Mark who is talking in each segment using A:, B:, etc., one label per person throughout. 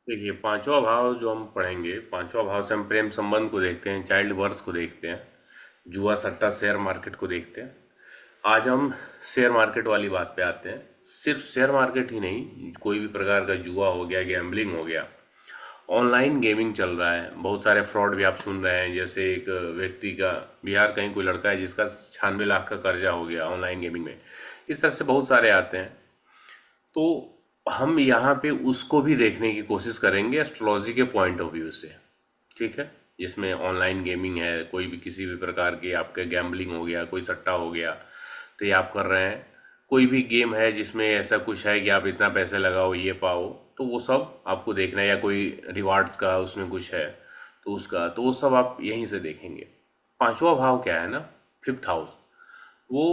A: देखिए, पांचवा भाव जो हम पढ़ेंगे, पांचवा भाव से हम प्रेम संबंध को देखते हैं, चाइल्ड बर्थ को देखते हैं, जुआ सट्टा शेयर मार्केट को देखते हैं। आज हम शेयर मार्केट वाली बात पे आते हैं। सिर्फ शेयर मार्केट ही नहीं, कोई भी प्रकार का जुआ हो गया, गैम्बलिंग हो गया, ऑनलाइन गेमिंग चल रहा है। बहुत सारे फ्रॉड भी आप सुन रहे हैं। जैसे एक व्यक्ति का, बिहार कहीं कोई लड़का है जिसका 96 लाख का कर्जा हो गया ऑनलाइन गेमिंग में। इस तरह से बहुत सारे आते हैं। तो हम यहाँ पे उसको भी देखने की कोशिश करेंगे एस्ट्रोलॉजी के पॉइंट ऑफ व्यू से, ठीक है। जिसमें ऑनलाइन गेमिंग है, कोई भी किसी भी प्रकार की, आपके गैम्बलिंग हो गया, कोई सट्टा हो गया, तो ये आप कर रहे हैं। कोई भी गेम है जिसमें ऐसा कुछ है कि आप इतना पैसे लगाओ ये पाओ, तो वो सब आपको देखना है। या कोई रिवार्ड्स का उसमें कुछ है तो उसका, तो वो सब आप यहीं से देखेंगे। पांचवा भाव क्या है ना, फिफ्थ हाउस, वो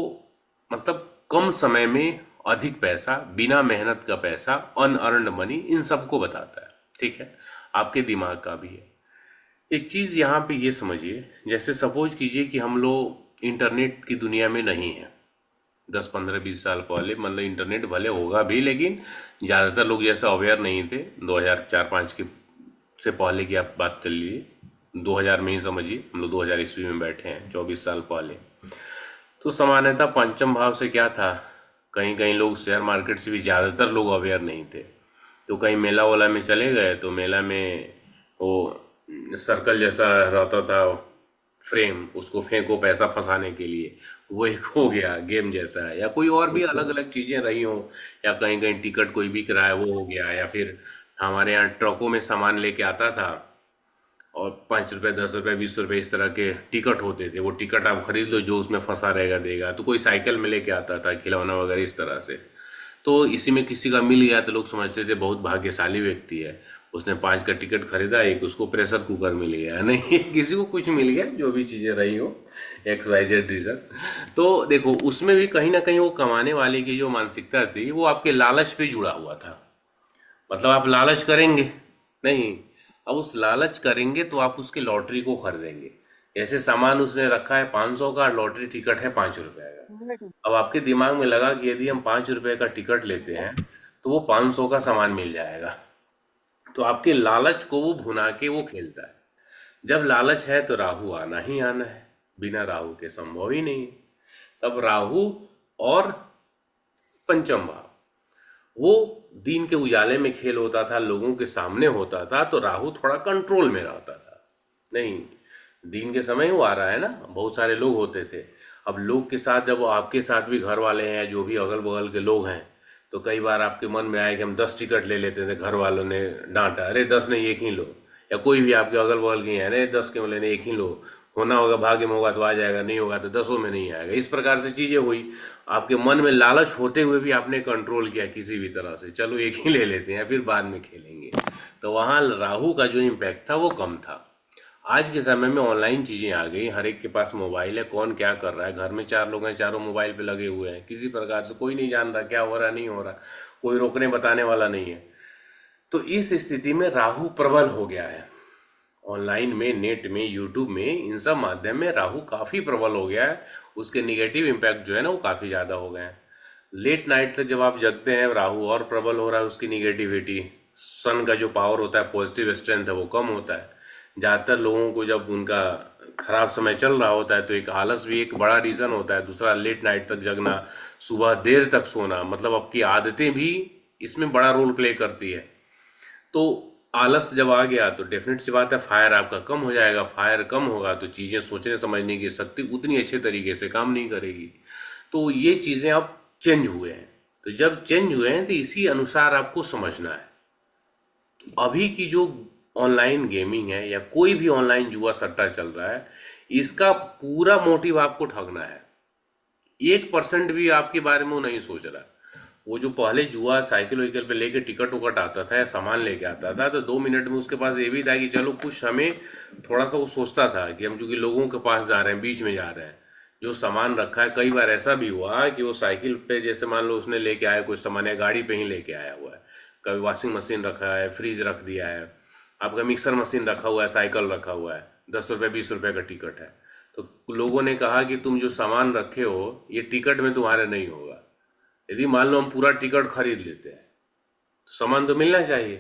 A: मतलब कम समय में अधिक पैसा, बिना मेहनत का पैसा, अनअर्न्ड मनी, इन सबको बताता है, ठीक है। आपके दिमाग का भी है। एक चीज यहाँ पे ये समझिए, जैसे सपोज कीजिए कि हम लोग इंटरनेट की दुनिया में नहीं है। 10 15 20 साल पहले मतलब इंटरनेट भले होगा भी, लेकिन ज़्यादातर लोग जैसे अवेयर नहीं थे। 2004 5 की से पहले की आप बात चल लीजिए, 2000 में ही समझिए, हम लोग 2000 ईस्वी में बैठे हैं, 24 साल पहले। तो सामान्यतः पंचम भाव से क्या था, कहीं कहीं लोग शेयर मार्केट से भी ज़्यादातर लोग अवेयर नहीं थे। तो कहीं मेला वाला में चले गए, तो मेला में वो सर्कल जैसा रहता था, फ्रेम, उसको फेंको पैसा फंसाने के लिए, वो एक हो गया गेम जैसा है। या कोई और भी अलग अलग चीज़ें रही हो, या कहीं कहीं टिकट कोई बिक रहा है वो हो गया। या फिर हमारे यहाँ ट्रकों में सामान लेके आता था, और 5 रुपए 10 रुपए 20 रुपए इस तरह के टिकट होते थे। वो टिकट आप खरीद लो, जो उसमें फंसा रहेगा देगा। तो कोई साइकिल में लेके आता था, खिलौना वगैरह इस तरह से। तो इसी में किसी का मिल गया तो लोग समझते थे बहुत भाग्यशाली व्यक्ति है, उसने 5 का टिकट खरीदा, एक उसको प्रेशर कुकर मिल गया। नहीं, किसी को कुछ मिल गया, जो भी चीज़ें रही हो, एक्स वाई जेड रीजन। तो देखो, उसमें भी कहीं ना कहीं वो कमाने वाले की जो मानसिकता थी, वो आपके लालच पे जुड़ा हुआ था। मतलब आप लालच करेंगे, नहीं, अब उस लालच करेंगे तो आप उसकी लॉटरी को खरीदेंगे। ऐसे सामान उसने रखा है 500 का, लॉटरी टिकट है 5 रुपए का। अब आपके दिमाग में लगा कि यदि हम 5 रुपए का टिकट लेते हैं तो वो 500 का सामान मिल जाएगा। तो आपके लालच को वो भुना के वो खेलता है। जब लालच है तो राहु आना ही आना है, बिना राहु के संभव ही नहीं है। तब राहु और पंचम भाव, वो दिन के उजाले में खेल होता था, लोगों के सामने होता था, तो राहु थोड़ा कंट्रोल में रहता था। नहीं, दिन के समय ही वो आ रहा है ना, बहुत सारे लोग होते थे। अब लोग के साथ, जब आपके साथ भी घर वाले हैं, जो भी अगल बगल के लोग हैं, तो कई बार आपके मन में आए कि हम 10 टिकट ले लेते थे, घर वालों ने डांटा, अरे 10 नहीं, एक ही लो। या कोई भी आपके अगल बगल के हैं, अरे 10 क्यों लेने, एक ही लो, होना होगा भाग्य में होगा तो आ जाएगा, नहीं होगा तो 10 में नहीं आएगा। इस प्रकार से चीजें हुई। आपके मन में लालच होते हुए भी आपने कंट्रोल किया किसी भी तरह से, चलो एक ही ले लेते हैं, फिर बाद में खेलेंगे। तो वहां राहु का जो इम्पैक्ट था वो कम था। आज के समय में ऑनलाइन चीजें आ गई, हर एक के पास मोबाइल है, कौन क्या कर रहा है, घर में 4 लोग हैं, चारों मोबाइल पे लगे हुए हैं, किसी प्रकार से कोई नहीं जान रहा क्या हो रहा नहीं हो रहा, कोई रोकने बताने वाला नहीं है। तो इस स्थिति में राहु प्रबल हो गया है। ऑनलाइन में, नेट में, यूट्यूब में, इन सब माध्यम में राहु काफी प्रबल हो गया है। उसके निगेटिव इम्पैक्ट जो है ना, वो काफी ज्यादा हो गए हैं। लेट नाइट तक जब आप जगते हैं, राहु और प्रबल हो रहा है, उसकी निगेटिविटी, सन का जो पावर होता है, पॉजिटिव स्ट्रेंथ है, वो कम होता है। ज्यादातर लोगों को जब उनका खराब समय चल रहा होता है, तो एक आलस भी एक बड़ा रीजन होता है। दूसरा, लेट नाइट तक जगना, सुबह देर तक सोना, मतलब आपकी आदतें भी इसमें बड़ा रोल प्ले करती है। तो आलस जब आ गया तो डेफिनेट सी बात है, फायर आपका कम हो जाएगा। फायर कम होगा तो चीजें सोचने समझने की शक्ति उतनी अच्छे तरीके से काम नहीं करेगी। तो ये चीजें अब चेंज हुए हैं। तो जब चेंज हुए हैं तो इसी अनुसार आपको समझना है। अभी की जो ऑनलाइन गेमिंग है, या कोई भी ऑनलाइन जुआ सट्टा चल रहा है, इसका पूरा मोटिव आपको ठगना है। 1% भी आपके बारे में वो नहीं सोच रहा। वो जो पहले जुआ साइकिल वाइकिल पे लेके टिकट उकट आता था या सामान लेके आता था, तो 2 मिनट में उसके पास ये भी था कि चलो कुछ हमें, थोड़ा सा वो सोचता था कि हम चूंकि लोगों के पास जा रहे हैं, बीच में जा रहे हैं, जो सामान रखा है। कई बार ऐसा भी हुआ कि वो साइकिल पे, जैसे मान लो उसने लेके आया कुछ सामान, या गाड़ी पे ही लेके आया हुआ है, कभी वॉशिंग मशीन रखा है, फ्रिज रख दिया है, आपका मिक्सर मशीन रखा हुआ है, साइकिल रखा हुआ है, 10 रुपए 20 रुपए का टिकट है। तो लोगों ने कहा कि तुम जो सामान रखे हो ये टिकट में तुम्हारे नहीं होगा। यदि मान लो हम पूरा टिकट खरीद लेते हैं, तो सामान तो मिलना चाहिए।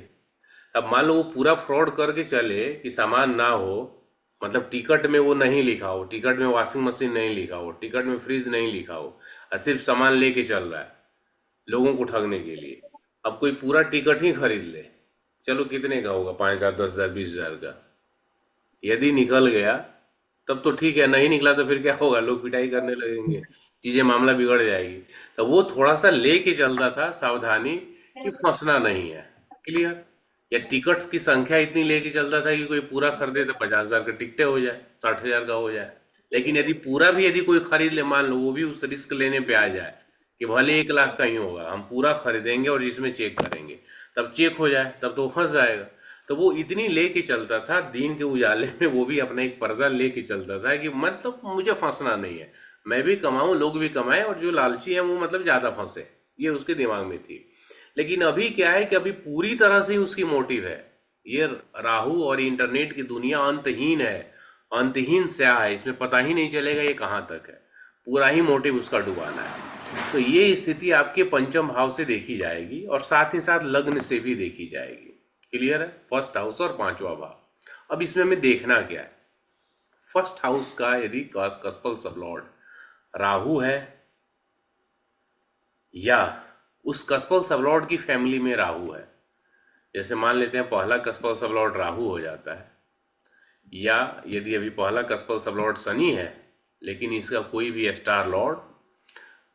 A: अब मान लो वो पूरा फ्रॉड करके चले कि सामान ना हो, मतलब टिकट में वो नहीं लिखा हो, टिकट में वॉशिंग मशीन नहीं लिखा हो, टिकट में फ्रिज नहीं लिखा हो, और सिर्फ सामान लेके चल रहा है लोगों को ठगने के लिए। अब कोई पूरा टिकट ही खरीद ले, चलो कितने का होगा, 5,000, 10,000, 20,000 का। यदि निकल गया तब तो ठीक है, नहीं निकला तो फिर क्या होगा, लोग पिटाई करने लगेंगे, चीजें मामला बिगड़ जाएगी। तो वो थोड़ा सा लेके चलता था सावधानी कि फंसना नहीं है। क्लियर? या टिकट्स की संख्या इतनी लेके चलता था कि कोई पूरा खरीदे तो 50,000 का टिकटें हो जाए, 60,000 का हो जाए। लेकिन यदि पूरा भी यदि कोई खरीद ले, मान लो वो भी उस रिस्क लेने पे आ जाए कि भले 1 लाख का ही होगा, हम पूरा खरीदेंगे और जिसमें चेक करेंगे, तब चेक हो जाए तब तो वो फंस जाएगा। तो वो इतनी लेके चलता था दिन के उजाले में, वो भी अपना एक पर्दा लेके चलता था कि मतलब मुझे फंसना नहीं है, मैं भी कमाऊं लोग भी कमाएं और जो लालची है वो मतलब ज्यादा फंसे, ये उसके दिमाग में थी। लेकिन अभी क्या है कि अभी पूरी तरह से ही उसकी मोटिव है, ये राहु और इंटरनेट की दुनिया अंतहीन है, अंतहीन स्याह है, इसमें पता ही नहीं चलेगा ये कहाँ तक है, पूरा ही मोटिव उसका डुबाना है। तो ये स्थिति आपके पंचम भाव से देखी जाएगी और साथ ही साथ लग्न से भी देखी जाएगी। क्लियर है? फर्स्ट हाउस और पांचवा भाव। अब इसमें हमें देखना क्या है, फर्स्ट हाउस का यदि कस्पल सबलॉर्ड राहु है या उस कस्पल सबलॉर्ड की फैमिली में राहु है, जैसे मान लेते हैं पहला कस्पल सबलॉर्ड राहु हो जाता है, या यदि अभी पहला कस्पल सबलॉर्ड शनि है लेकिन इसका कोई भी स्टार लॉर्ड,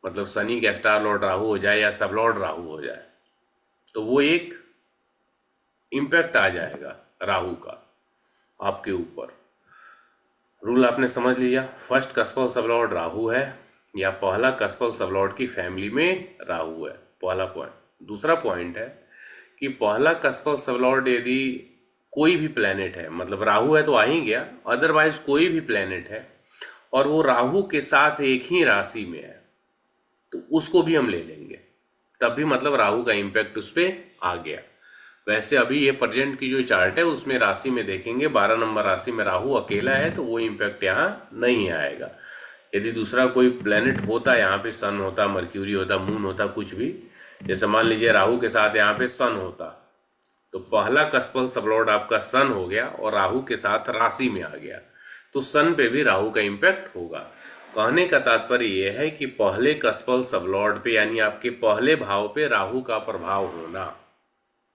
A: मतलब शनि का स्टार लॉर्ड राहु हो जाए या सबलॉर्ड राहु हो जाए, तो वो एक इम्पैक्ट आ जाएगा राहु का आपके ऊपर। रूल आपने समझ लिया, फर्स्ट कस्पल सबलॉर्ड राहु है या पहला कस्पल सबलॉर्ड की फैमिली में राहु है, पहला पॉइंट। दूसरा पॉइंट है कि पहला कस्पल सबलॉर्ड यदि कोई भी प्लेनेट है, मतलब राहु है तो आ ही गया, अदरवाइज कोई भी प्लेनेट है और वो राहु के साथ एक ही राशि में है, तो उसको भी हम ले लेंगे, तब भी मतलब राहु का इम्पैक्ट उस पर आ गया। वैसे अभी ये प्रेजेंट की जो चार्ट है उसमें राशि में देखेंगे 12 नंबर राशि में राहु अकेला है, तो वो इम्पैक्ट यहाँ नहीं आएगा। यदि दूसरा कोई प्लेनेट होता, यहाँ पे सन होता, मर्क्यूरी होता, मून होता, कुछ भी, जैसे मान लीजिए राहु के साथ यहाँ पे सन होता, तो पहला कस्पल सबलॉर्ड आपका सन हो गया और राहु के साथ राशि में आ गया, तो सन पे भी राहु का इम्पैक्ट होगा। कहने का तात्पर्य यह है कि पहले कस्पल सबलॉर्ड पे यानी आपके पहले भाव पे राहु का प्रभाव होना,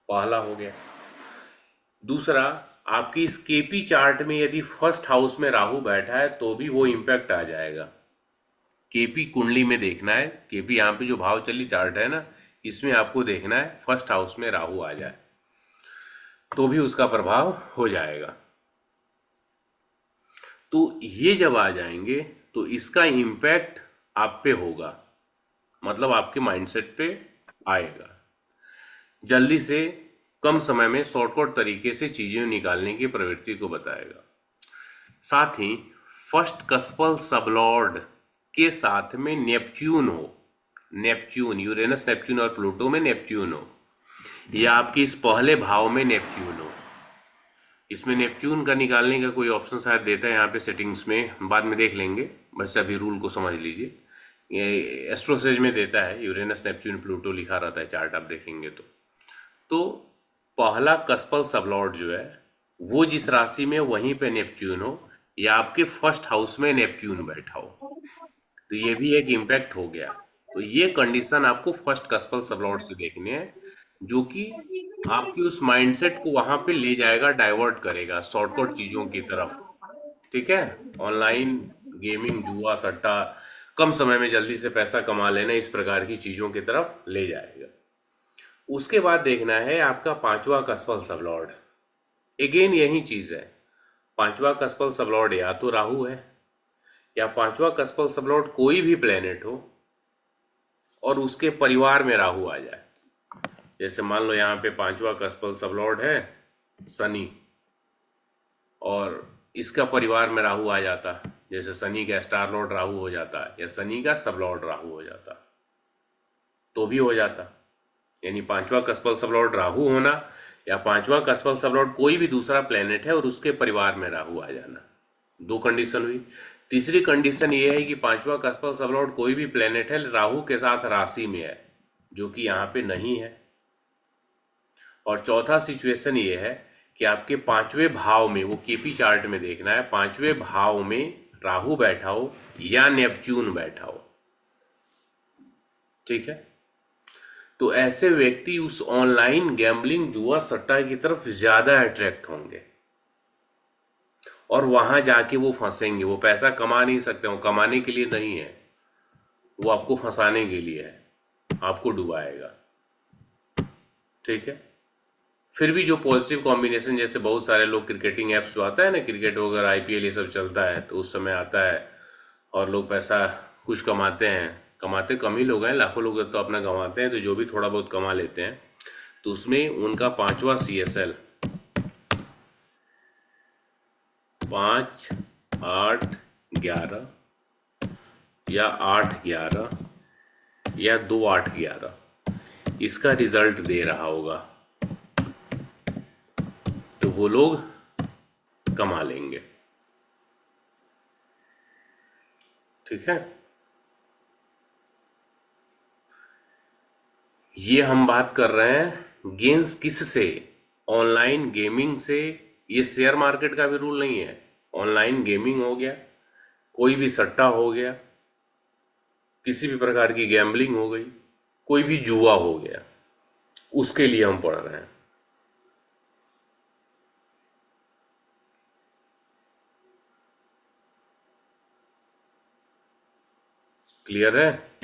A: पहला हो गया। दूसरा, आपकी इस केपी चार्ट में यदि फर्स्ट हाउस में राहु बैठा है तो भी वो इम्पैक्ट आ जाएगा। केपी कुंडली में देखना है, केपी यहाँ पे जो भाव चली चार्ट है ना, इसमें आपको देखना है फर्स्ट हाउस में राहु आ जाए तो भी उसका प्रभाव हो जाएगा। तो ये जब आ जाएंगे तो इसका इम्पैक्ट आप पे होगा, मतलब आपके माइंडसेट पे आएगा। जल्दी से कम समय में शॉर्टकट तरीके से चीजें निकालने की प्रवृत्ति को बताएगा। साथ ही फर्स्ट कस्पल सबलॉर्ड के साथ में नेपच्यून हो, नेपच्यून, यूरेनस नेपच्यून और प्लूटो में नेपच्यून हो, या आपके इस पहले भाव में नेपच्यून हो। इसमें नेपच्यून का निकालने का कोई ऑप्शन शायद देता है यहाँ पे सेटिंग्स में, बाद में देख लेंगे, बस अभी रूल को समझ लीजिए। ये एस्ट्रोसेज में देता है, यूरेनस नेपच्यून प्लूटो लिखा रहता है चार्ट, आप देखेंगे तो पहला कस्पल सबलॉर्ड जो है वो जिस राशि में वहीं पे नेपच्यून हो, या आपके फर्स्ट हाउस में नेपच्यून बैठा हो, तो ये भी एक इम्पैक्ट हो गया। तो ये कंडीशन आपको फर्स्ट कस्पल सबलॉर्ड से देखने हैं, जो कि आपके उस माइंडसेट को वहां पे ले जाएगा, डाइवर्ट करेगा शॉर्टकट चीजों की तरफ। ठीक है? ऑनलाइन गेमिंग, जुआ, सट्टा, कम समय में जल्दी से पैसा कमा लेना, इस प्रकार की चीजों की तरफ ले जाएगा। उसके बाद देखना है आपका पांचवा कस्पल सबलॉर्ड। अगेन यही चीज है, पांचवा कस्पल सबलॉर्ड या तो राहु है या पांचवा कस्पल सबलॉर्ड कोई भी प्लेनेट हो और उसके परिवार में राहु आ जाए। जैसे मान लो यहाँ पे पांचवा कस्पल सबलॉर्ड है शनि और इसका परिवार में राहु आ जाता, जैसे शनि का स्टार लॉर्ड राहु हो जाता या शनि का सबलॉर्ड राहु हो जाता, तो भी हो जाता। यानी पांचवा कस्पल सबलॉर्ड राहु होना या पांचवा कस्पल सबलॉर्ड कोई भी दूसरा प्लेनेट है और उसके परिवार में राहु आ जाना, दो कंडीशन हुई। तीसरी कंडीशन ये है कि पांचवा कस्पल सबलॉर्ड कोई भी प्लेनेट है राहु के साथ राशि में है, जो कि यहाँ पे नहीं है, और चौथा सिचुएशन ये है कि आपके पांचवें भाव में, वो केपी चार्ट में देखना है, पांचवें भाव में राहु बैठा हो या नेपच्यून बैठा हो। ठीक है, तो ऐसे व्यक्ति उस ऑनलाइन गैम्बलिंग, जुआ सट्टा की तरफ ज्यादा अट्रैक्ट होंगे और वहां जाके वो फंसेंगे। वो पैसा कमा नहीं सकते, वो कमाने के लिए नहीं है, वो आपको फंसाने के लिए है, आपको डुबाएगा। ठीक है, फिर भी जो पॉजिटिव कॉम्बिनेशन, जैसे बहुत सारे लोग क्रिकेटिंग एप्स जो आता है ना, क्रिकेट वगैरह आईपीएल ये सब चलता है, तो उस समय आता है और लोग पैसा कुछ कमाते हैं। कमाते कम ही लोग हैं, लाखों लोग तो अपना कमाते हैं, तो जो भी थोड़ा बहुत कमा लेते हैं, तो उसमें उनका पांचवा CSL 5, 8, 11 या 8, 11 या 2, 8, 11 इसका रिजल्ट दे रहा होगा, तो वो लोग कमा लेंगे। ठीक है, ये हम बात कर रहे हैं गेम्स किस से, ऑनलाइन गेमिंग से। ये शेयर मार्केट का भी रूल नहीं है, ऑनलाइन गेमिंग हो गया, कोई भी सट्टा हो गया, किसी भी प्रकार की गैम्बलिंग हो गई, कोई भी जुआ हो गया, उसके लिए हम पढ़ रहे हैं। क्लियर है?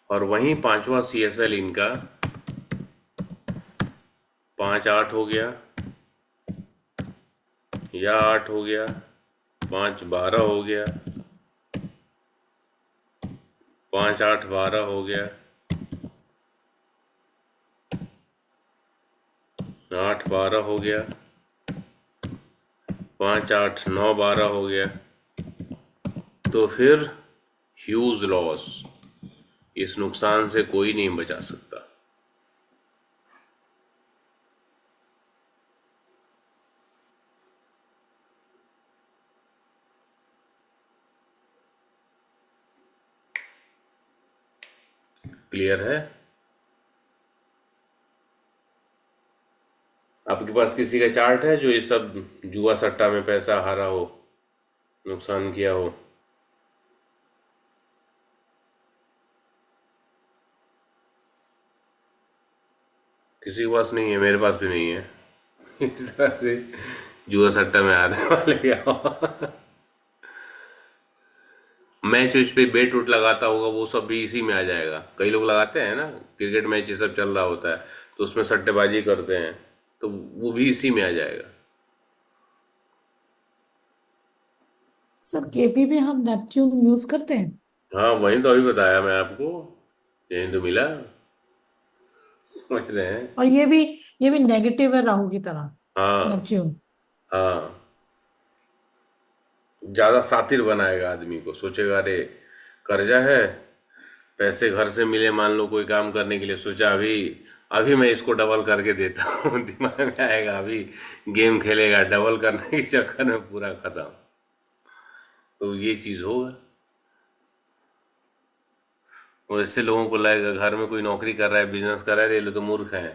A: और वहीं पांचवा CSL इनका 5, 8 हो गया या 8 हो गया, 5, 12 हो गया, 5, 8, 12 हो गया, 8, 12 हो गया, 5, 8, 9, 12 हो गया, तो फिर ह्यूज लॉस, इस नुकसान से कोई नहीं बचा सकता। क्लियर है? आपके पास किसी का चार्ट है जो ये सब जुआ सट्टा में पैसा हारा हो, नुकसान किया हो? किसी के पास नहीं है, मेरे पास भी नहीं है। इस तरह से जुआ सट्टा में हारने वाले क्या हो? मैच उच पे बेट उट लगाता होगा, वो सब भी इसी में आ जाएगा। कई लोग लगाते हैं ना, क्रिकेट मैच ये सब चल रहा होता है तो उसमें सट्टेबाजी करते हैं, तो वो भी इसी में आ जाएगा।
B: सर केपी में हम नेपच्यून यूज करते हैं।
A: हाँ, वही तो अभी बताया मैं आपको, यही तो मिला। समझ रहे हैं?
B: और ये भी नेगेटिव है राहु की तरह,
A: हाँ।
B: नेपच्यून।
A: हाँ, ज्यादा शातिर बनाएगा आदमी को, सोचेगा अरे कर्जा है, पैसे घर से मिले, मान लो कोई काम करने के लिए सोचा, अभी अभी मैं इसको डबल करके देता हूँ। दिमाग में आएगा, अभी गेम खेलेगा, डबल करने के चक्कर में पूरा खत्म। तो ये चीज होगा। और इससे लोगों को लगेगा घर में कोई नौकरी कर रहा है, बिजनेस कर रहा है, ये लोग तो मूर्ख हैं,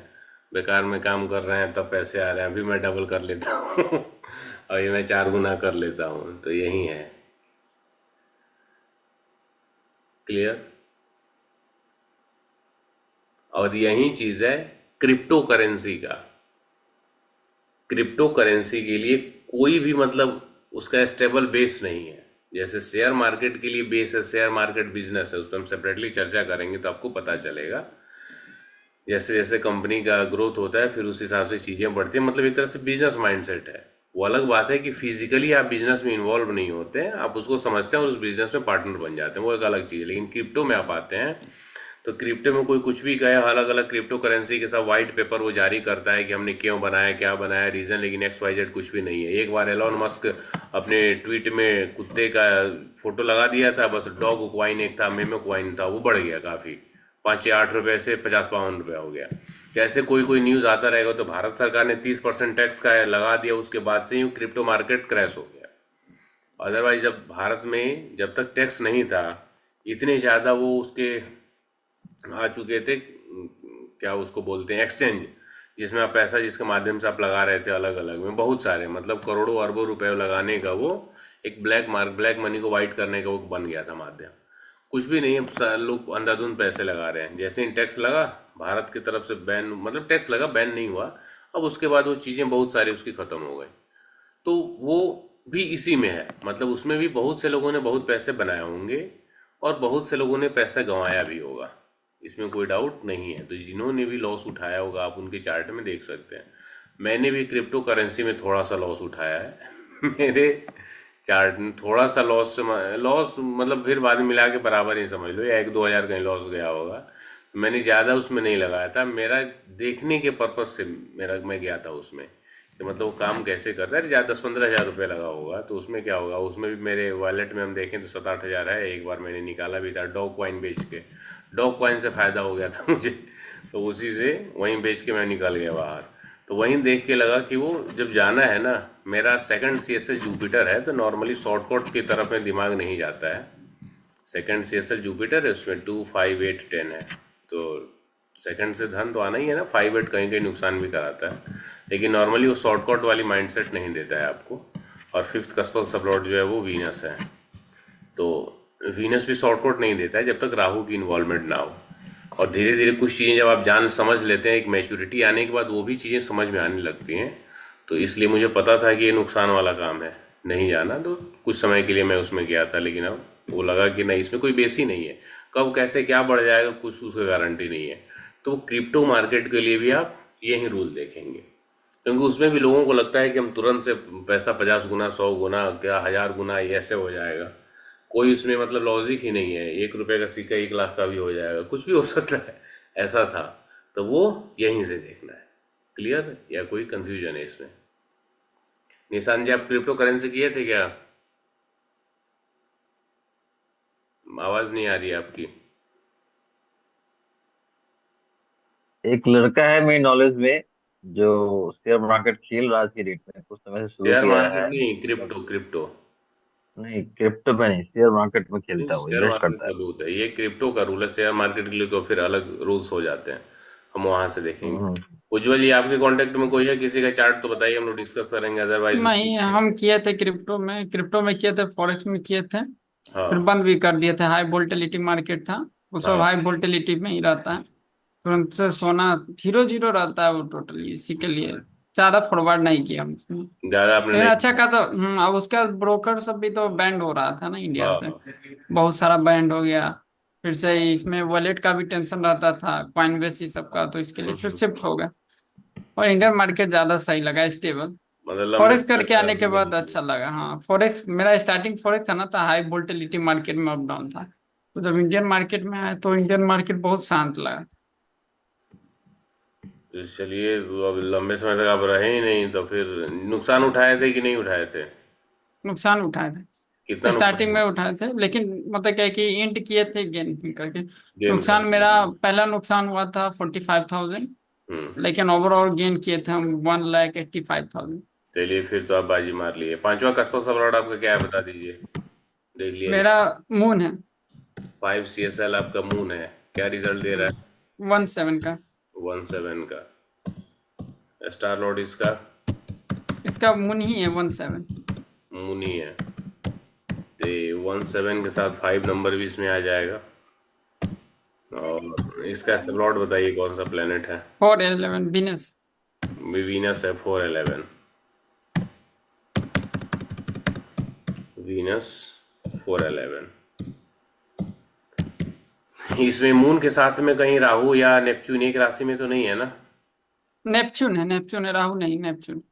A: बेकार में काम कर रहे हैं तब पैसे आ रहे हैं, अभी मैं डबल कर लेता हूँ। अभी मैं 4 गुना कर लेता हूँ, तो यही है। क्लियर? और यही चीज है क्रिप्टो करेंसी का। क्रिप्टो करेंसी के लिए कोई भी मतलब उसका स्टेबल बेस नहीं है। जैसे शेयर मार्केट के लिए बेस है, शेयर मार्केट बिजनेस है, उस पर हम सेपरेटली चर्चा करेंगे तो आपको पता चलेगा। जैसे जैसे कंपनी का ग्रोथ होता है फिर उस हिसाब से चीजें बढ़ती हैं, मतलब एक तरह से बिजनेस माइंडसेट है। वो अलग बात है कि फिजिकली आप बिजनेस में इन्वॉल्व नहीं होते हैं, आप उसको समझते हैं और उस बिजनेस में पार्टनर बन जाते हैं, वो एक अलग चीज़ है। लेकिन क्रिप्टो में आप आते हैं तो क्रिप्टो में कोई कुछ भी कहे, अलग अलग क्रिप्टो करेंसी के साथ व्हाइट पेपर वो जारी करता है कि हमने क्यों बनाया, क्या बनाया, रीजन, लेकिन XYZ कुछ भी नहीं है। एक बार एलॉन मस्क अपने ट्वीट में कुत्ते का फोटो लगा दिया था, बस डॉग क्वाइन एक था, मेमो क्वाइन था, वो बढ़ गया काफी, 5 या 8 रुपए से 50-52 रुपया हो गया। कैसे कोई कोई न्यूज आता रहेगा, तो भारत सरकार ने 30% टैक्स का लगा दिया, उसके बाद से ही क्रिप्टो मार्केट क्रैश हो गया। अदरवाइज जब भारत में जब तक टैक्स नहीं था, इतने ज्यादा वो उसके आ चुके थे, क्या उसको बोलते हैं, एक्सचेंज, जिसमें आप पैसा जिसके माध्यम से आप लगा रहे थे अलग अलग में बहुत सारे, मतलब करोड़ों अरबों रुपए लगाने का वो एक ब्लैक मनी को वाइट करने का वो बन गया था माध्यम। कुछ भी नहीं, अब लोग अंधाधुंध पैसे लगा रहे हैं। जैसे ही टैक्स लगा भारत की तरफ से बैन, मतलब टैक्स लगा, बैन नहीं हुआ। अब उसके बाद वो चीज़ें बहुत सारी उसकी ख़त्म हो गई। तो वो भी इसी में है, मतलब उसमें भी बहुत से लोगों ने बहुत पैसे बनाए होंगे और बहुत से लोगों ने पैसा गंवाया भी होगा, इसमें कोई डाउट नहीं है। तो जिन्होंने भी लॉस उठाया होगा आप उनके चार्ट में देख सकते हैं। मैंने भी क्रिप्टो करेंसी में थोड़ा सा लॉस उठाया है मेरे चार्ट में थोड़ा सा लॉस से लॉस मतलब फिर बाद में मिला के बराबर ही समझ लो, या 1-2 हज़ार कहीं लॉस गया होगा। मैंने ज़्यादा उसमें नहीं लगाया था, मेरा देखने के पर्पज से मेरा मैं गया था उसमें कि मतलब वो काम कैसे करता है। ज़्यादा 10-15 हज़ार रुपये लगा होगा तो उसमें क्या होगा, उसमें भी मेरे वॉलेट में हम देखें तो 7-8 हज़ार है। एक बार मैंने निकाला भी था डॉग कॉइन बेच के, डॉग कॉइन से फ़ायदा हो गया था मुझे, तो उसी से वहीं बेच के मैं निकल गया बाहर। तो वहीं देख के लगा कि वो जब जाना है ना, मेरा second C S L Jupiter है तो नॉर्मली शॉर्टकट की तरफ में दिमाग नहीं जाता है। Second C S L Jupiter है, उसमें 2, 5, 8, 10 है। तो सेकंड से धन तो आना ही है ना, 5-8 कहीं कहीं नुकसान भी कराता है, लेकिन नॉर्मली वो शॉर्टकट वाली माइंडसेट नहीं देता है आपको। और फिफ्थ कस्पल सबलॉट जो है वो वीनस है, तो वीनस भी शॉर्टकट नहीं देता है जब तक राहु की इन्वॉल्वमेंट ना हो। और धीरे धीरे कुछ चीज़ें जब आप जान समझ लेते हैं, एक मैच्योरिटी आने के बाद वो भी चीज़ें समझ में आने लगती हैं। तो इसलिए मुझे पता था कि ये नुकसान वाला काम है, नहीं जाना। तो कुछ समय के लिए मैं उसमें गया था, लेकिन अब वो लगा कि नहीं, इसमें कोई बेस ही नहीं है, कब कैसे क्या बढ़ जाएगा कुछ उसका गारंटी नहीं है। तो क्रिप्टो मार्केट के लिए भी आप यही रूल देखेंगे, क्योंकि उसमें भी लोगों को लगता है कि हम तुरंत से पैसा 50 गुना 100 गुना क्या 1000 गुना ऐसे हो जाएगा। कोई उसमें मतलब लॉजिक ही नहीं है, 1 रुपए का सिक्का 1 लाख का भी हो जाएगा, कुछ भी हो सकता है। ऐसा था। तो वो यहीं से देखना है। क्लियर, या कोई कंफ्यूजन है इसमें? निशान जी, आप क्रिप्टो करेंसी किए थे क्या? आवाज नहीं आ रही है आपकी।
C: एक लड़का है मेरी नॉलेज में जो शेयर मार्केट खेल रहा है आज की डेट में, कुछ समय से शुरू
A: शेयर
C: किया
A: मार्केट
C: है।
A: नहीं,
C: मतलब
A: क्रिप्टो क्रिप्टो।
C: नहीं, क्रिप्टो में नहीं, शेयर मार्केट में
A: नहीं,
C: खेलता है, वो
A: शेयर
C: इन्वेस्ट
A: मार्केट
C: करता
A: का
C: है।
A: रूल है, ये क्रिप्टो का रूल है। शेयर मार्केट के लिए तो फिर अलग रूल्स हो जाते हैं, हम वहां से देखेंगे।
C: हम्म।
A: उज्जवल जी, आपके कांटेक्ट में कोई है किसी का? चार्ट तो बताइए, हम लोग डिस्कस करेंगे, अदरवाइज
D: नहीं, हम किए थे क्रिप्टो में किए थे, फॉरेक्स में किए थे। फिर
A: हाँ।
D: बंद भी कर दिए थे। हाई वोल्टिलिटी मार्केट था, वो सब
A: हाँ,
D: हाई वोल्टिलिटी में ही रहता है। तुरंत से सोना जीरो जीरो रहता है वो, टोटली इसी के लिए ज्यादा फॉरवर्ड नहीं किया हम उसमें।
A: ज्यादा आपने
D: लेकिन अच्छा
A: नहीं।
D: खासा अब उसका ब्रोकर सब भी तो बैंड हो रहा था ना इंडिया
A: हाँ
D: से,
A: हाँ।
D: बहुत सारा बैंड हो गया। फिर से इसमें वॉलेट का भी टेंशन रहता था, कॉइनबेस ही सबका, तो इसके लिए फिर शिफ्ट हो गया। और इंडियन मार्केट ज्यादा सही लगा, स्टेबल।
A: मतलब लंबे
D: फॉरेक्स
A: समय
D: करके
A: से
D: आने के
A: आपने
D: बाद
A: नहीं
D: अच्छा
A: किया।
D: लगा। हाँ, फॉरेक्स मेरा स्टार्टिंग फॉरेक्स था ना, था हाई वोल्टिलिटी मार्केट में, अप डाउन था। तो जब इंडियन मार्केट में आया तो इंडियन मार्केट बहुत शांत लगा।
A: तो चलिए, अब लंबे समय तक आप रहे ही नहीं तो फिर नुकसान उठाए थे कि नहीं उठाए थे?
D: नुकसान उठाए
A: कितना
D: थे, स्टार्टिंग
A: नुकसान?
D: में उठाए थे, लेकिन मतलब क्या है कि एंड किए थे गेन करके।
A: गेन
D: नुकसान
A: करके?
D: मेरा पहला नुकसान हुआ था 45,000,
A: हम्म।
D: लेकिन ओवरऑल गेन किए थे हम 1,85,000।
A: चलिए, फिर तो आप बाजी मार लिए। पांचवा कस्पर सबलॉट आपका क्या है, बता दीजिए, देख लिया
D: मेरा
A: जाए।
D: मून है
A: 5 CSL आपका मून है, क्या रिजल्ट दे रहा
D: 1,7 का।
A: है? 1-7 का। स्टार लॉर्ड इसका
D: इसका मून ही है 1,7।
A: मून ही है, तो 1-7 के साथ 5 नंबर भी इसमें आ जाएगा। और इसका सबलॉट बताइए कौन सा प्लेनेट है?
D: 4,11 विनस।
A: वीनस है, 4-11। वीनस 4-11। इसमें मून के साथ में कहीं राहु या नेपच्यून एक राशि में तो नहीं है ना?
D: नेपच्यून है, राहु नहीं, नेपच्यून।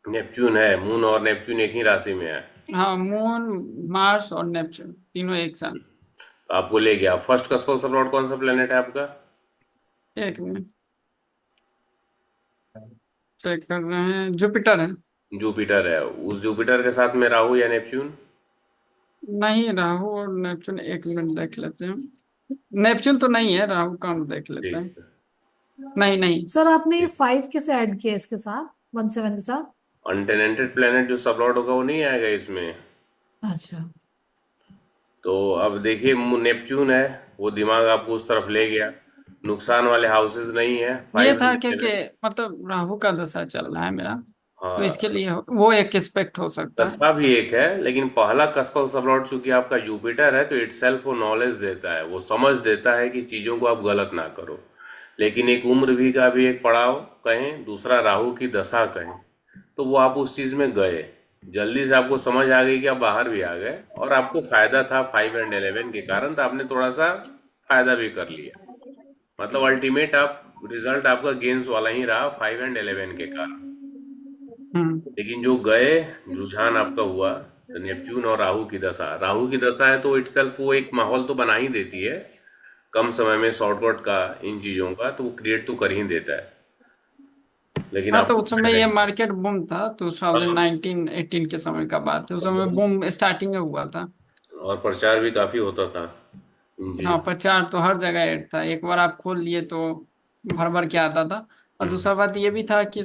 A: नेपच्यून है, मून और नेपच्यून एक ही राशि में है।
D: हाँ, मून, मार्स और नेपच्यून तीनों एक साथ।
A: तो आपको ले गया। फर्स्ट कस्पल सबलॉट कौन सा प्लेनेट है आपका?
D: एक मिनट, चेक कर रहे हैं, जुपिटर है।
A: जुपिटर है। उस जुपिटर के साथ में राहु या नेपच्यून?
D: नहीं, राहु और नेपच्यून, एक मिनट देख लेते हैं। नेपच्यून तो नहीं है, राहु का हम देख लेते हैं।
A: ठीक है।
D: नहीं नहीं।
B: सर आपने ये
A: ठीक।
B: 5 कैसे ऐड किया इसके साथ, 1,7 के साथ?
A: अनटेनेंटेड प्लेनेट जो सबलॉट होगा वो नहीं आएगा इसमें।
B: अच्छा।
A: तो अब देखिए, नेपच्यून है, वो दिमाग आपको उस तरफ ले गया। नुकसान वाले हाउसेस नहीं है।
D: ये
A: 5
D: था
A: एंड
D: कि
A: 11।
D: मतलब राहु का दशा चल रहा है मेरा, तो
A: हाँ,
D: इसके लिए वो एक एस्पेक्ट हो सकता है।
A: दशा भी एक है, लेकिन पहला कस्पल सबलॉर्ड चूंकि आपका जुपिटर है तो इटसेल्फ वो नॉलेज देता है, वो समझ देता है कि चीजों को आप गलत ना करो। लेकिन एक उम्र भी का भी एक पड़ाव कहें, दूसरा राहु की दशा कहें, तो वो आप उस चीज में गए, जल्दी से आपको समझ आ गई कि आप बाहर भी आ गए, और आपको फायदा था 5 एंड 11 के कारण, तो आपने थोड़ा सा फायदा भी कर लिया। मतलब अल्टीमेट आप रिजल्ट आपका गेंस वाला ही रहा 5 एंड 11 के कारण।
D: हम्म।
A: लेकिन जो गए रुझान आपका हुआ, तो नेपच्यून और राहु की दशा है तो इटसेल्फ वो एक माहौल तो बना ही देती है, कम समय में शॉर्टकट का, इन चीजों का तो वो क्रिएट तो कर ही देता है, लेकिन
D: हाँ, तो
A: आपको
D: उस समय
A: फायदा
D: ये
A: ही।
D: मार्केट बूम था,
A: हाँ,
D: 2019-18 के समय का बात है, उस समय
A: बहुत।
D: बूम स्टार्टिंग में हुआ था।
A: और प्रचार भी काफी होता था इन
D: हाँ,
A: चीजों
D: प्रचार तो हर जगह ऐड था, एक बार आप खोल लिए तो भर भर के आता था। और
A: का।
D: दूसरा बात ये भी था कि